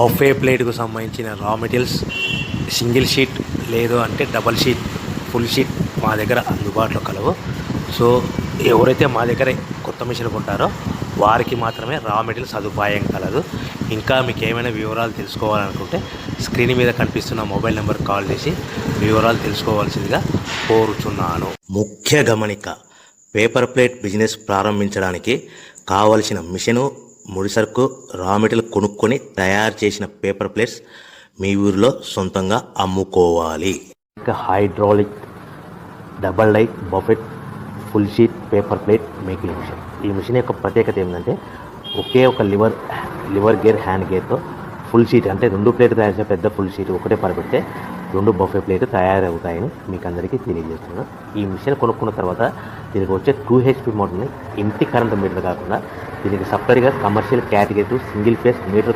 Buffet ప్లేట్కు సంబంధించిన రా materials single sheet లేదు అంటే డబల్ షీట్ ఫుల్ షీట్ మా దగ్గర అందుబాటులో కలవు. సో ఎవరైతే మా దగ్గర కొత్త మిషన్ కొంటారో వారికి మాత్రమే రా మెటీరియల్ సదుపాయం కలదు. ఇంకా మీకు ఏమైనా వివరాలు తెలుసుకోవాలనుకుంటే స్క్రీన్ మీద కనిపిస్తున్న మొబైల్ నెంబర్కి కాల్ చేసి వివరాలు తెలుసుకోవాల్సిందిగా కోరుచున్నాను. ముఖ్య గమనిక: పేపర్ ప్లేట్ బిజినెస్ ప్రారంభించడానికి కావలసిన మిషను, ముడిసరుకు, రా మెటీరియల్ కొనుక్కొని తయారు చేసిన పేపర్ ప్లేట్స్ మీ ఊరిలో సొంతంగా అమ్ముకోవాలి. ఇంకా hydraulic, double die, buffet, full sheet paper plate making machine. ఈ మిషన్ యొక్క ప్రత్యేకత ఏంటంటే ఒకే ఒక లివర్ గేర్, హ్యాండ్ గేర్తో ఫుల్ షీట్ అంటే 2 ప్లేట్లు తయారు చేసే పెద్ద ఫుల్ షీట్ ఒకటే పరబెడితే 2 బఫే ప్లేట్ తయారవుతాయని మీకు అందరికీ తెలియజేస్తున్నాను. ఈ మిషన్ కొనుక్కున్న తర్వాత దీనికి వచ్చే 2 HP మోటార్ని ఇంటి కరెంట్ మీటర్ కాకుండా దీనికి సపరేట్గా commercial category single phase metre